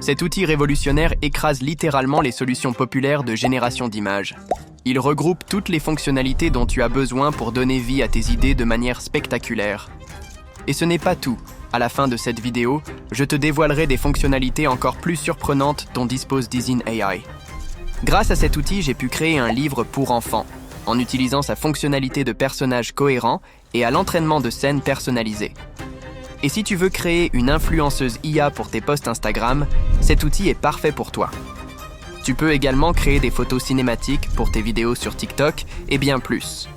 Cet outil révolutionnaire écrase littéralement les solutions populaires de génération d'images. Il regroupe toutes les fonctionnalités dont tu as besoin pour donner vie à tes idées de manière spectaculaire. Et ce n'est pas tout. À la fin de cette vidéo, je te dévoilerai des fonctionnalités encore plus surprenantes dont dispose Dizine AI. Grâce à cet outil, j'ai pu créer un livre pour enfants, en utilisant sa fonctionnalité de personnages cohérents et à l'entraînement de scènes personnalisées. Et si tu veux créer une influenceuse IA pour tes posts Instagram, cet outil est parfait pour toi. Tu peux également créer des photos cinématiques pour tes vidéos sur TikTok et bien plus.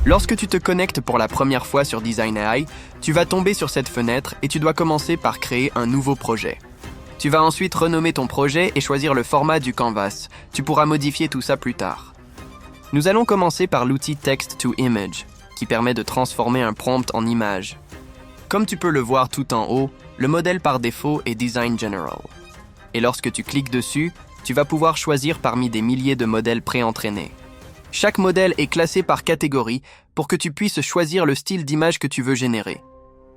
Lorsque tu te connectes pour la première fois sur Dizine AI, tu vas tomber sur cette fenêtre et tu dois commencer par créer un nouveau projet. Tu vas ensuite renommer ton projet et choisir le format du canvas. Tu pourras modifier tout ça plus tard. Nous allons commencer par l'outil Text to Image, qui permet de transformer un prompt en image. Comme tu peux le voir tout en haut, le modèle par défaut est Design General. Et lorsque tu cliques dessus, tu vas pouvoir choisir parmi des milliers de modèles préentraînés. Chaque modèle est classé par catégorie pour que tu puisses choisir le style d'image que tu veux générer.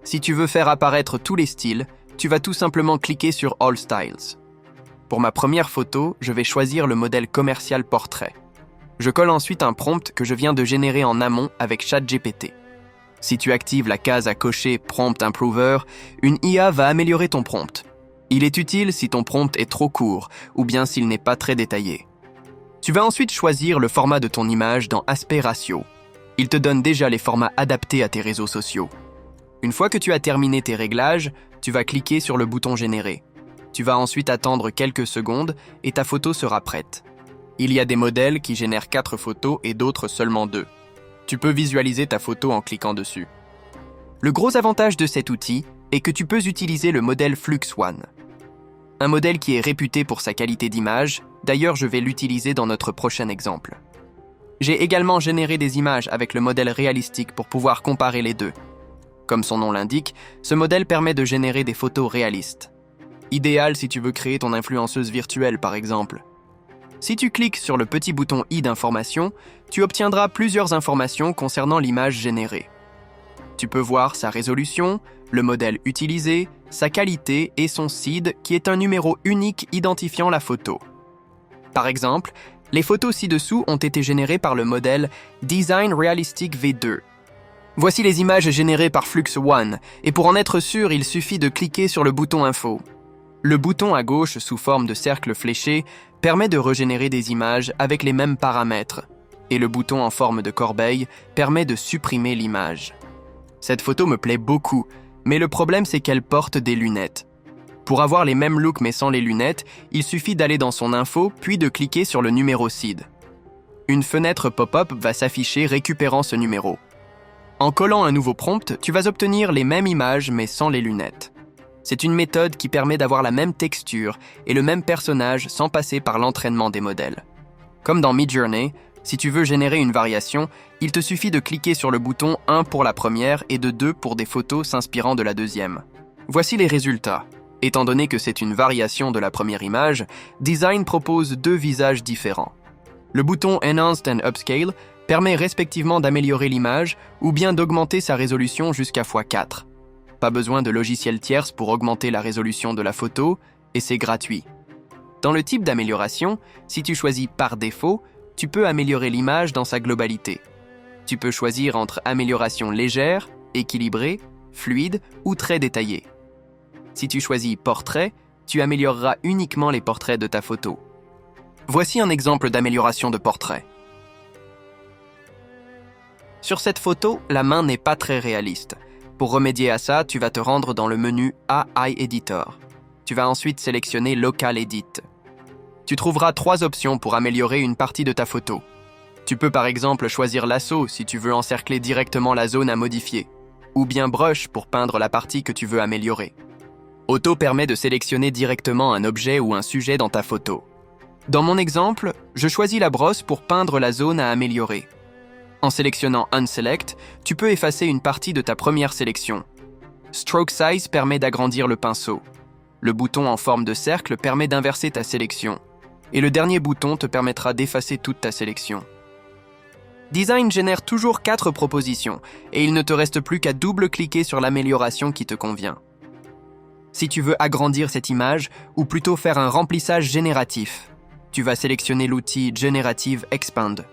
Si tu veux faire apparaître tous les styles, tu vas tout simplement cliquer sur All Styles. Pour ma première photo, je vais choisir le modèle commercial portrait. Je colle ensuite un prompt que je viens de générer en amont avec ChatGPT. Si tu actives la case à cocher Prompt Improver, une IA va améliorer ton prompt. Il est utile si ton prompt est trop court ou bien s'il n'est pas très détaillé. Tu vas ensuite choisir le format de ton image dans Aspect Ratio. Il te donne déjà les formats adaptés à tes réseaux sociaux. Une fois que tu as terminé tes réglages, tu vas cliquer sur le bouton Générer. Tu vas ensuite attendre quelques secondes et ta photo sera prête. Il y a des modèles qui génèrent 4 photos et d'autres seulement 2. Tu peux visualiser ta photo en cliquant dessus. Le gros avantage de cet outil est que tu peux utiliser le modèle Flux One. Un modèle qui est réputé pour sa qualité d'image, d'ailleurs je vais l'utiliser dans notre prochain exemple. J'ai également généré des images avec le modèle réalistique pour pouvoir comparer les deux. Comme son nom l'indique, ce modèle permet de générer des photos réalistes. Idéal si tu veux créer ton influenceuse virtuelle par exemple. Si tu cliques sur le petit bouton i d'information, tu obtiendras plusieurs informations concernant l'image générée. Tu peux voir sa résolution, le modèle utilisé, sa qualité et son seed qui est un numéro unique identifiant la photo. Par exemple, les photos ci-dessous ont été générées par le modèle Design Realistic V2. Voici les images générées par Flux One et pour en être sûr, il suffit de cliquer sur le bouton Info. Le bouton à gauche sous forme de cercle fléché permet de régénérer des images avec les mêmes paramètres et le bouton en forme de corbeille permet de supprimer l'image. Cette photo me plaît beaucoup, mais le problème c'est qu'elle porte des lunettes. Pour avoir les mêmes looks mais sans les lunettes, il suffit d'aller dans son info puis de cliquer sur le numéro seed. Une fenêtre pop-up va s'afficher récupérant ce numéro. En collant un nouveau prompt, tu vas obtenir les mêmes images mais sans les lunettes. C'est une méthode qui permet d'avoir la même texture et le même personnage sans passer par l'entraînement des modèles. Comme dans Midjourney, si tu veux générer une variation, il te suffit de cliquer sur le bouton 1 pour la première et de 2 pour des photos s'inspirant de la deuxième. Voici les résultats. Étant donné que c'est une variation de la première image, Dizine propose 2 visages différents. Le bouton Enhanced and Upscale permet respectivement d'améliorer l'image ou bien d'augmenter sa résolution jusqu'à x4. Pas besoin de logiciel tierce pour augmenter la résolution de la photo, et c'est gratuit. Dans le type d'amélioration, si tu choisis par défaut, tu peux améliorer l'image dans sa globalité. Tu peux choisir entre amélioration légère, équilibrée, fluide ou très détaillée. Si tu choisis portrait, tu amélioreras uniquement les portraits de ta photo. Voici un exemple d'amélioration de portrait. Sur cette photo, la main n'est pas très réaliste. Pour remédier à ça, tu vas te rendre dans le menu AI Editor. Tu vas ensuite sélectionner Local Edit. Tu trouveras 3 options pour améliorer une partie de ta photo. Tu peux par exemple choisir lasso si tu veux encercler directement la zone à modifier, ou bien brush pour peindre la partie que tu veux améliorer. Auto permet de sélectionner directement un objet ou un sujet dans ta photo. Dans mon exemple, je choisis la brosse pour peindre la zone à améliorer. En sélectionnant Unselect, tu peux effacer une partie de ta première sélection. Stroke Size permet d'agrandir le pinceau. Le bouton en forme de cercle permet d'inverser ta sélection. Et le dernier bouton te permettra d'effacer toute ta sélection. Dizine génère toujours 4 propositions et il ne te reste plus qu'à double-cliquer sur l'amélioration qui te convient. Si tu veux agrandir cette image, ou plutôt faire un remplissage génératif, tu vas sélectionner l'outil Generative Expand.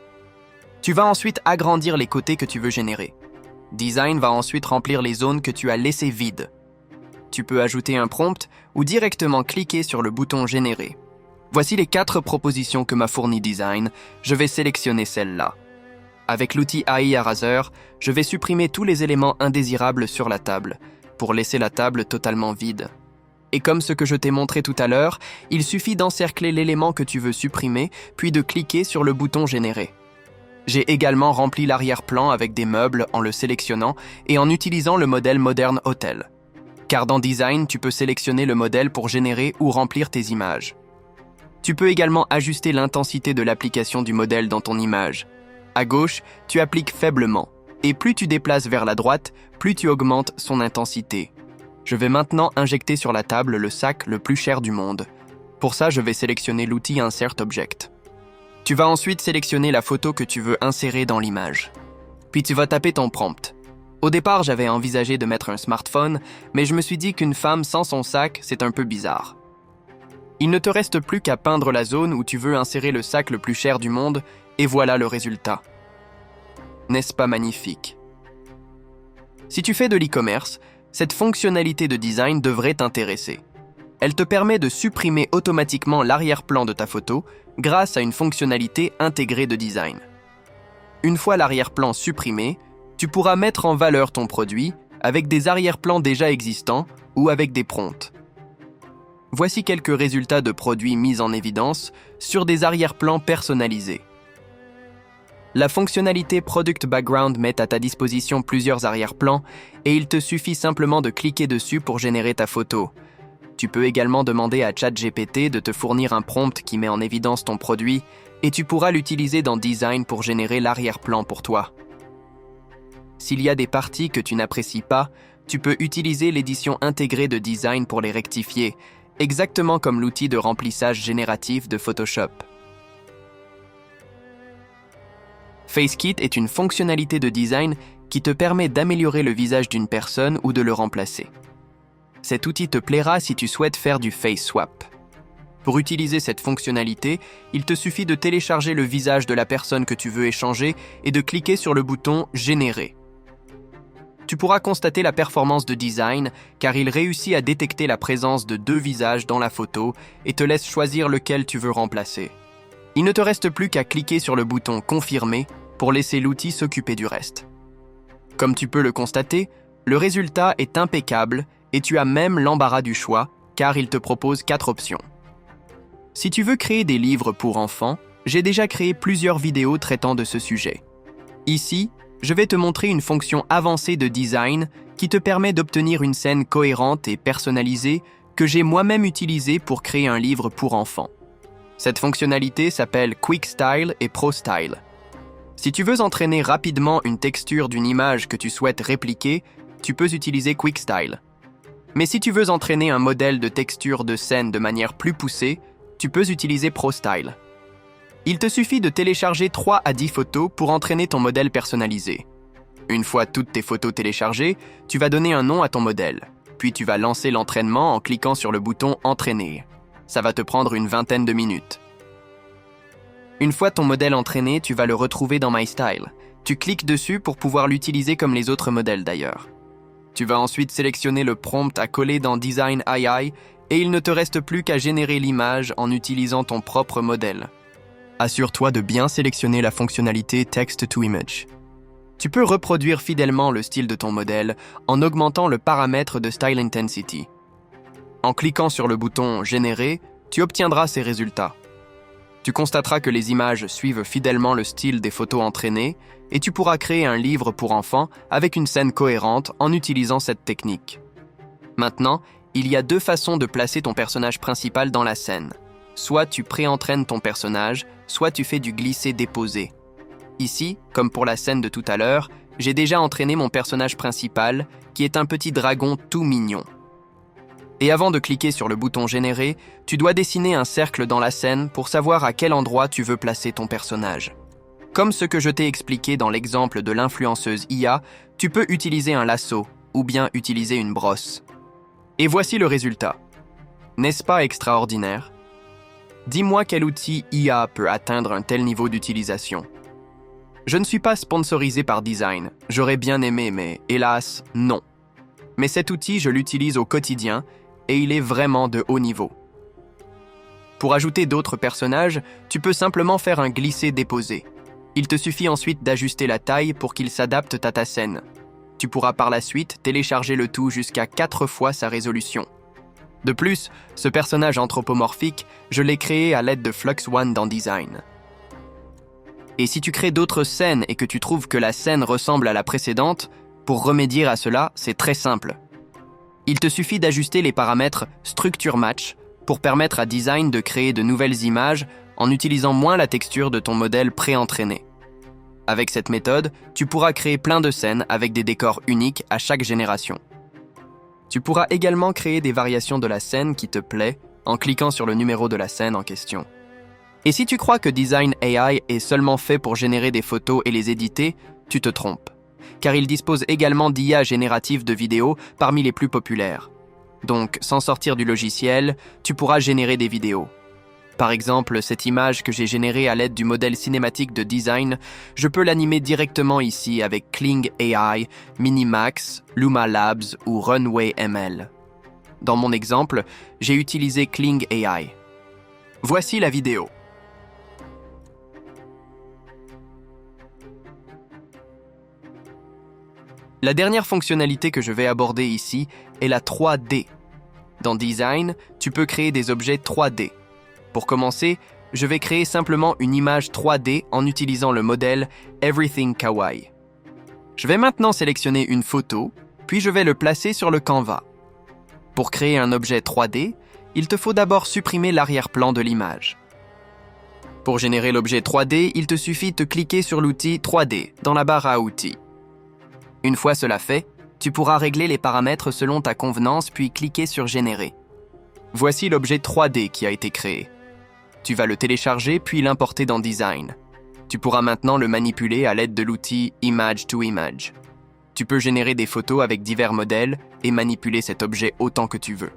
Tu vas ensuite agrandir les côtés que tu veux générer. Design va ensuite remplir les zones que tu as laissées vides. Tu peux ajouter un prompt ou directement cliquer sur le bouton Générer. Voici les 4 propositions que m'a fourni Design. Je vais sélectionner celle-là. Avec l'outil AI Eraser, je vais supprimer tous les éléments indésirables sur la table, pour laisser la table totalement vide. Et comme ce que je t'ai montré tout à l'heure, il suffit d'encercler l'élément que tu veux supprimer, puis de cliquer sur le bouton Générer. J'ai également rempli l'arrière-plan avec des meubles en le sélectionnant et en utilisant le modèle Modern Hotel. Car dans Design, tu peux sélectionner le modèle pour générer ou remplir tes images. Tu peux également ajuster l'intensité de l'application du modèle dans ton image. À gauche, tu appliques faiblement, et plus tu déplaces vers la droite, plus tu augmentes son intensité. Je vais maintenant injecter sur la table le sac le plus cher du monde. Pour ça, je vais sélectionner l'outil Insert Object. Tu vas ensuite sélectionner la photo que tu veux insérer dans l'image. Puis tu vas taper ton prompt. Au départ, j'avais envisagé de mettre un smartphone, mais je me suis dit qu'une femme sans son sac, c'est un peu bizarre. Il ne te reste plus qu'à peindre la zone où tu veux insérer le sac le plus cher du monde, et voilà le résultat. N'est-ce pas magnifique? Si tu fais de l'e-commerce, cette fonctionnalité de design devrait t'intéresser. Elle te permet de supprimer automatiquement l'arrière-plan de ta photo grâce à une fonctionnalité intégrée de design. Une fois l'arrière-plan supprimé, tu pourras mettre en valeur ton produit avec des arrière-plans déjà existants ou avec des prompts. Voici quelques résultats de produits mis en évidence sur des arrière-plans personnalisés. La fonctionnalité Product Background met à ta disposition plusieurs arrière-plans et il te suffit simplement de cliquer dessus pour générer ta photo. Tu peux également demander à ChatGPT de te fournir un prompt qui met en évidence ton produit et tu pourras l'utiliser dans Design pour générer l'arrière-plan pour toi. S'il y a des parties que tu n'apprécies pas, tu peux utiliser l'édition intégrée de Design pour les rectifier, exactement comme l'outil de remplissage génératif de Photoshop. FaceKit est une fonctionnalité de design qui te permet d'améliorer le visage d'une personne ou de le remplacer. Cet outil te plaira si tu souhaites faire du face swap. Pour utiliser cette fonctionnalité, il te suffit de télécharger le visage de la personne que tu veux échanger et de cliquer sur le bouton « Générer ». Tu pourras constater la performance de Design car il réussit à détecter la présence de 2 visages dans la photo et te laisse choisir lequel tu veux remplacer. Il ne te reste plus qu'à cliquer sur le bouton « Confirmer » pour laisser l'outil s'occuper du reste. Comme tu peux le constater, le résultat est impeccable et tu as même l'embarras du choix car il te propose 4 options. Si tu veux créer des livres pour enfants, j'ai déjà créé plusieurs vidéos traitant de ce sujet. Ici, je vais te montrer une fonction avancée de design qui te permet d'obtenir une scène cohérente et personnalisée que j'ai moi-même utilisée pour créer un livre pour enfants. Cette fonctionnalité s'appelle Quick Style et Pro Style. Si tu veux entraîner rapidement une texture d'une image que tu souhaites répliquer, tu peux utiliser Quick Style. Mais si tu veux entraîner un modèle de texture de scène de manière plus poussée, tu peux utiliser Pro Style. Il te suffit de télécharger 3 à 10 photos pour entraîner ton modèle personnalisé. Une fois toutes tes photos téléchargées, tu vas donner un nom à ton modèle. Puis tu vas lancer l'entraînement en cliquant sur le bouton « Entraîner ». Ça va te prendre une vingtaine de minutes. Une fois ton modèle entraîné, tu vas le retrouver dans My Style. Tu cliques dessus pour pouvoir l'utiliser comme les autres modèles d'ailleurs. Tu vas ensuite sélectionner le prompt à coller dans Design AI et il ne te reste plus qu'à générer l'image en utilisant ton propre modèle. Assure-toi de bien sélectionner la fonctionnalité Text to Image. Tu peux reproduire fidèlement le style de ton modèle en augmentant le paramètre de Style Intensity. En cliquant sur le bouton « Générer », tu obtiendras ces résultats. Tu constateras que les images suivent fidèlement le style des photos entraînées et tu pourras créer un livre pour enfants avec une scène cohérente en utilisant cette technique. Maintenant, il y a 2 façons de placer ton personnage principal dans la scène. Soit tu pré-entraînes ton personnage, soit tu fais du glisser-déposer. Ici, comme pour la scène de tout à l'heure, j'ai déjà entraîné mon personnage principal, qui est un petit dragon tout mignon. Et avant de cliquer sur le bouton « Générer », tu dois dessiner un cercle dans la scène pour savoir à quel endroit tu veux placer ton personnage. Comme ce que je t'ai expliqué dans l'exemple de l'influenceuse IA, tu peux utiliser un lasso ou bien utiliser une brosse. Et voici le résultat. N'est-ce pas extraordinaire? Dis-moi quel outil IA peut atteindre un tel niveau d'utilisation. Je ne suis pas sponsorisé par Design, j'aurais bien aimé, mais hélas, non. Mais cet outil, je l'utilise au quotidien et il est vraiment de haut niveau. Pour ajouter d'autres personnages, tu peux simplement faire un glisser-déposer. Il te suffit ensuite d'ajuster la taille pour qu'il s'adapte à ta scène. Tu pourras par la suite télécharger le tout jusqu'à 4 fois sa résolution. De plus, ce personnage anthropomorphique, je l'ai créé à l'aide de Flux One dans Design. Et si tu crées d'autres scènes et que tu trouves que la scène ressemble à la précédente, pour remédier à cela, c'est très simple. Il te suffit d'ajuster les paramètres Structure Match pour permettre à Design de créer de nouvelles images en utilisant moins la texture de ton modèle pré-entraîné. Avec cette méthode, tu pourras créer plein de scènes avec des décors uniques à chaque génération. Tu pourras également créer des variations de la scène qui te plaît en cliquant sur le numéro de la scène en question. Et si tu crois que Design AI est seulement fait pour générer des photos et les éditer, tu te trompes, car il dispose également d'IA générative de vidéos parmi les plus populaires. Donc, sans sortir du logiciel, tu pourras générer des vidéos. Par exemple, cette image que j'ai générée à l'aide du modèle cinématique de Design, je peux l'animer directement ici avec Kling AI, Minimax, Luma Labs ou Runway ML. Dans mon exemple, j'ai utilisé Kling AI. Voici la vidéo. La dernière fonctionnalité que je vais aborder ici est la 3D. Dans Design, tu peux créer des objets 3D. Pour commencer, je vais créer simplement une image 3D en utilisant le modèle Everything Kawaii. Je vais maintenant sélectionner une photo, puis je vais le placer sur le Canva. Pour créer un objet 3D, il te faut d'abord supprimer l'arrière-plan de l'image. Pour générer l'objet 3D, il te suffit de cliquer sur l'outil 3D dans la barre à outils. Une fois cela fait, tu pourras régler les paramètres selon ta convenance puis cliquer sur Générer. Voici l'objet 3D qui a été créé. Tu vas le télécharger puis l'importer dans Design. Tu pourras maintenant le manipuler à l'aide de l'outil Image to Image. Tu peux générer des photos avec divers modèles et manipuler cet objet autant que tu veux.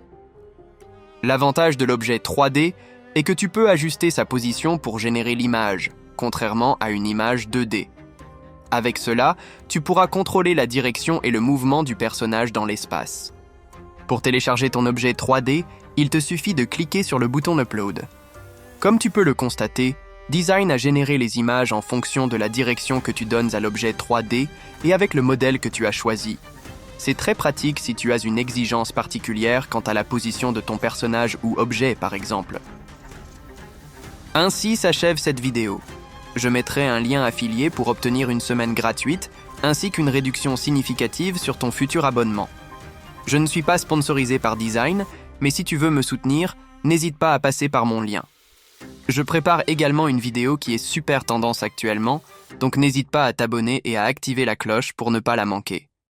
L'avantage de l'objet 3D est que tu peux ajuster sa position pour générer l'image, contrairement à une image 2D. Avec cela, tu pourras contrôler la direction et le mouvement du personnage dans l'espace. Pour télécharger ton objet 3D, il te suffit de cliquer sur le bouton Upload. Comme tu peux le constater, Design a généré les images en fonction de la direction que tu donnes à l'objet 3D et avec le modèle que tu as choisi. C'est très pratique si tu as une exigence particulière quant à la position de ton personnage ou objet, par exemple. Ainsi s'achève cette vidéo. Je mettrai un lien affilié pour obtenir une semaine gratuite ainsi qu'une réduction significative sur ton futur abonnement. Je ne suis pas sponsorisé par Design, mais si tu veux me soutenir, n'hésite pas à passer par mon lien. Je prépare également une vidéo qui est super tendance actuellement, donc n'hésite pas à t'abonner et à activer la cloche pour ne pas la manquer.